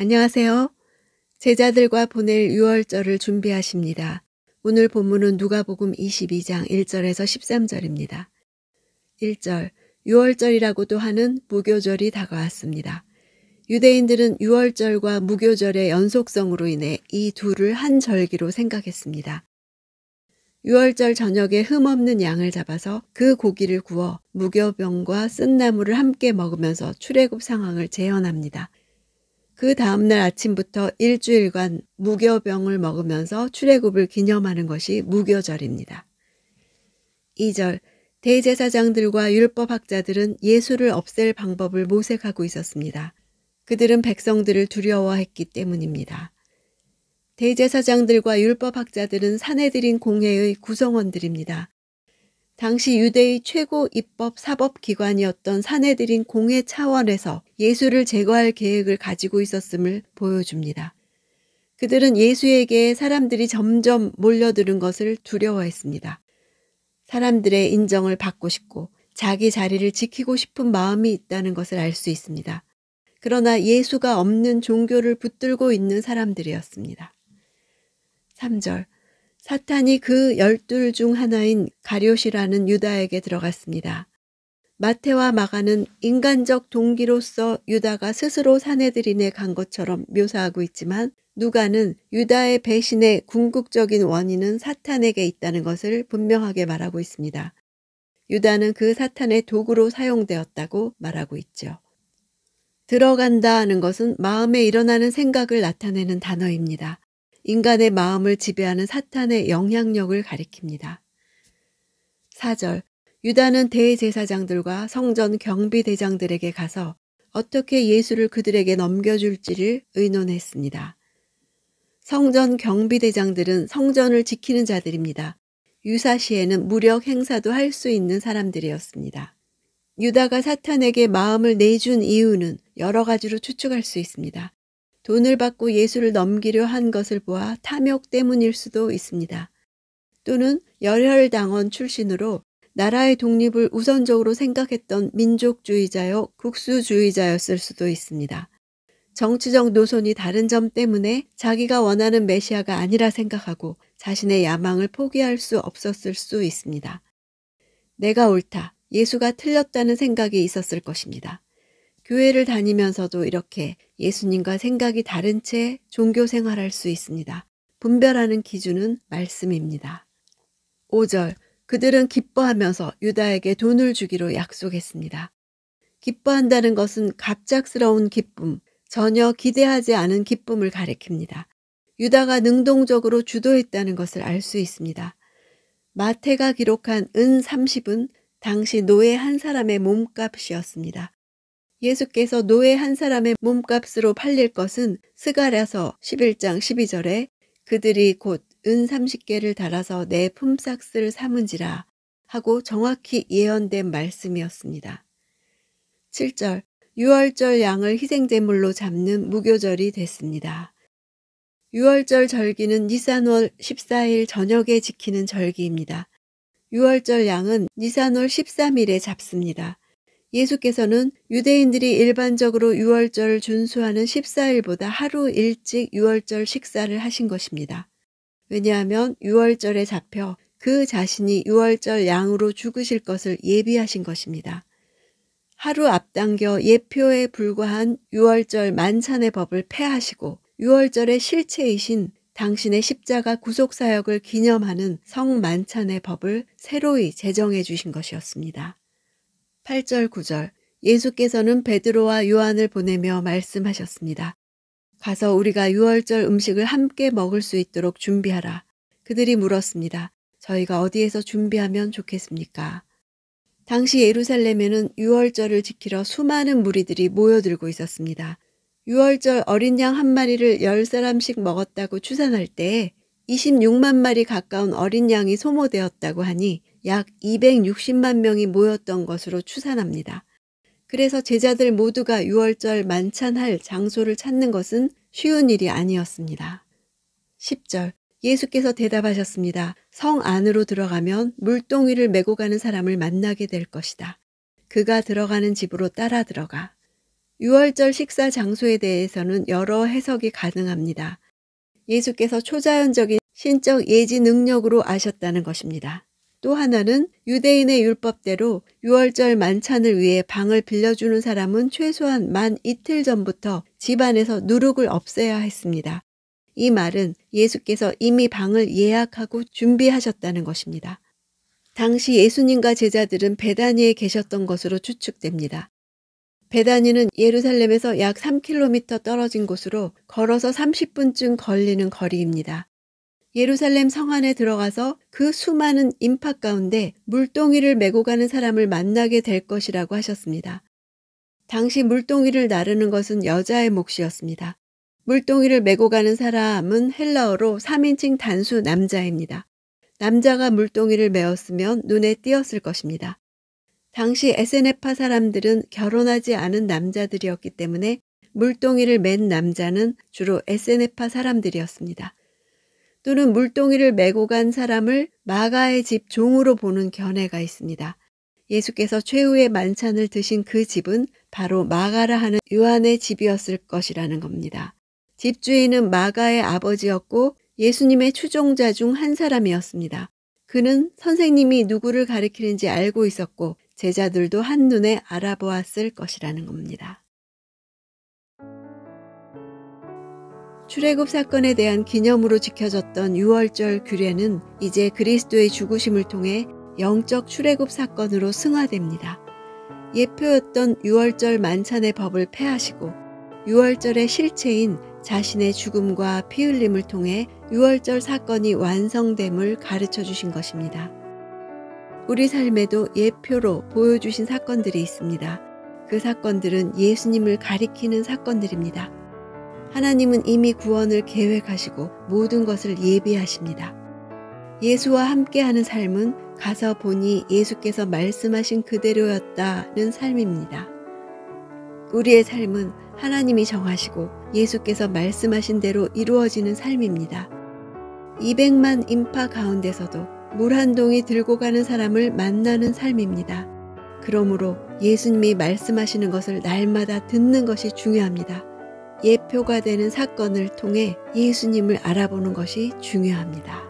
안녕하세요. 제자들과 보낼 유월절을 준비하십니다. 오늘 본문은 누가복음 22장 1절에서 13절입니다. 1절, 유월절이라고도 하는 무교절이 다가왔습니다. 유대인들은 유월절과 무교절의 연속성으로 인해 이 둘을 한 절기로 생각했습니다. 유월절 저녁에 흠없는 양을 잡아서 그 고기를 구워 무교병과 쓴 나물을 함께 먹으면서 출애굽 상황을 재현합니다. 그 다음날 아침부터 일주일간 무교병을 먹으면서 출애굽을 기념하는 것이 무교절입니다. 2절, 대제사장들과 율법학자들은 예수를 없앨 방법을 모색하고 있었습니다. 그들은 백성들을 두려워했기 때문입니다. 대제사장들과 율법학자들은 산헤드린 공회의 구성원들입니다. 당시 유대의 최고 입법 사법기관이었던 산헤드린 공회 차원에서 예수를 제거할 계획을 가지고 있었음을 보여줍니다. 그들은 예수에게 사람들이 점점 몰려드는 것을 두려워했습니다. 사람들의 인정을 받고 싶고 자기 자리를 지키고 싶은 마음이 있다는 것을 알 수 있습니다. 그러나 예수가 없는 종교를 붙들고 있는 사람들이었습니다. 3절, 사탄이 그 12 중 하나인 가룟이라는 유다에게 들어갔습니다. 마태와 마가는 인간적 동기로서 유다가 스스로 산헤드린에 간 것처럼 묘사하고 있지만 누가는 유다의 배신의 궁극적인 원인은 사탄에게 있다는 것을 분명하게 말하고 있습니다. 유다는 그 사탄의 도구로 사용되었다고 말하고 있죠. 들어간다 하는 것은 마음에 일어나는 생각을 나타내는 단어입니다. 인간의 마음을 지배하는 사탄의 영향력을 가리킵니다. 4절, 유다는 대제사장들과 성전 경비대장들에게 가서 어떻게 예수를 그들에게 넘겨줄지를 의논했습니다. 성전 경비대장들은 성전을 지키는 자들입니다. 유사시에는 무력 행사도 할 수 있는 사람들이었습니다. 유다가 사탄에게 마음을 내준 이유는 여러 가지로 추측할 수 있습니다. 돈을 받고 예수를 넘기려 한 것을 보아 탐욕 때문일 수도 있습니다. 또는 열혈당원 출신으로 나라의 독립을 우선적으로 생각했던 민족주의자요 국수주의자였을 수도 있습니다. 정치적 노선이 다른 점 때문에 자기가 원하는 메시아가 아니라 생각하고 자신의 야망을 포기할 수 없었을 수 있습니다. 내가 옳다, 예수가 틀렸다는 생각이 있었을 것입니다. 교회를 다니면서도 이렇게 예수님과 생각이 다른 채 종교 생활할 수 있습니다. 분별하는 기준은 말씀입니다. 5절, 그들은 기뻐하면서 유다에게 돈을 주기로 약속했습니다. 기뻐한다는 것은 갑작스러운 기쁨, 전혀 기대하지 않은 기쁨을 가리킵니다. 유다가 능동적으로 주도했다는 것을 알 수 있습니다. 마태가 기록한 은 30은 당시 노예 한 사람의 몸값이었습니다. 예수께서 노예 한 사람의 몸값으로 팔릴 것은 스가랴서 11장 12절에 그들이 곧 은 30개를 달아서 내 품삯을 삼은지라 하고 정확히 예언된 말씀이었습니다. 7절, 유월절 양을 희생제물로 잡는 무교절이 됐습니다. 유월절 절기는 니산월 14일 저녁에 지키는 절기입니다. 유월절 양은 니산월 13일에 잡습니다. 예수께서는 유대인들이 일반적으로 유월절을 준수하는 14일보다 하루 일찍 유월절 식사를 하신 것입니다. 왜냐하면 유월절에 잡혀 그 자신이 유월절 양으로 죽으실 것을 예비하신 것입니다. 하루 앞당겨 예표에 불과한 유월절 만찬의 법을 폐하시고 유월절의 실체이신 당신의 십자가 구속사역을 기념하는 성만찬의 법을 새로이 제정해 주신 것이었습니다. 8절 9절, 예수께서는 베드로와 요한을 보내며 말씀하셨습니다. 가서 우리가 유월절 음식을 함께 먹을 수 있도록 준비하라. 그들이 물었습니다. 저희가 어디에서 준비하면 좋겠습니까? 당시 예루살렘에는 유월절을 지키러 수많은 무리들이 모여들고 있었습니다. 유월절 어린 양 한 마리를 10사람씩 먹었다고 추산할 때에 26만 마리 가까운 어린 양이 소모되었다고 하니 약 260만 명이 모였던 것으로 추산합니다. 그래서 제자들 모두가 유월절 만찬할 장소를 찾는 것은 쉬운 일이 아니었습니다. 10절, 예수께서 대답하셨습니다. 성 안으로 들어가면 물동이를 메고 가는 사람을 만나게 될 것이다. 그가 들어가는 집으로 따라 들어가. 유월절 식사 장소에 대해서는 여러 해석이 가능합니다. 예수께서 초자연적인 신적 예지 능력으로 아셨다는 것입니다. 또 하나는 유대인의 율법대로 유월절 만찬을 위해 방을 빌려주는 사람은 최소한 만 이틀 전부터 집안에서 누룩을 없애야 했습니다. 이 말은 예수께서 이미 방을 예약하고 준비하셨다는 것입니다. 당시 예수님과 제자들은 베다니에 계셨던 것으로 추측됩니다. 베다니는 예루살렘에서 약 3km 떨어진 곳으로 걸어서 30분쯤 걸리는 거리입니다. 예루살렘 성 안에 들어가서 그 수많은 인파 가운데 물동이를 메고 가는 사람을 만나게 될 것이라고 하셨습니다. 당시 물동이를 나르는 것은 여자의 몫이었습니다. 물동이를 메고 가는 사람은 헬라어로 3인칭 단수 남자입니다. 남자가 물동이를 메었으면 눈에 띄었을 것입니다. 당시 에세네파 사람들은 결혼하지 않은 남자들이었기 때문에 물동이를 맨 남자는 주로 에세네파 사람들이었습니다. 또는 물동이를 메고 간 사람을 마가의 집 종으로 보는 견해가 있습니다. 예수께서 최후의 만찬을 드신 그 집은 바로 마가라 하는 요한의 집이었을 것이라는 겁니다. 집주인은 마가의 아버지였고 예수님의 추종자 중 한 사람이었습니다. 그는 선생님이 누구를 가리키는지 알고 있었고 제자들도 한눈에 알아보았을 것이라는 겁니다. 출애굽 사건에 대한 기념으로 지켜졌던 유월절 규례는 이제 그리스도의 죽으심을 통해 영적 출애굽 사건으로 승화됩니다. 예표였던 유월절 만찬의 법을 폐하시고 유월절의 실체인 자신의 죽음과 피 흘림을 통해 유월절 사건이 완성됨을 가르쳐 주신 것입니다. 우리 삶에도 예표로 보여주신 사건들이 있습니다. 그 사건들은 예수님을 가리키는 사건들입니다. 하나님은 이미 구원을 계획하시고 모든 것을 예비하십니다. 예수와 함께하는 삶은 가서 보니 예수께서 말씀하신 그대로였다는 삶입니다. 우리의 삶은 하나님이 정하시고 예수께서 말씀하신 대로 이루어지는 삶입니다. 200만 인파 가운데서도 물 한 동이 들고 가는 사람을 만나는 삶입니다. 그러므로 예수님이 말씀하시는 것을 날마다 듣는 것이 중요합니다. 예표가 되는 사건을 통해 예수님을 알아보는 것이 중요합니다.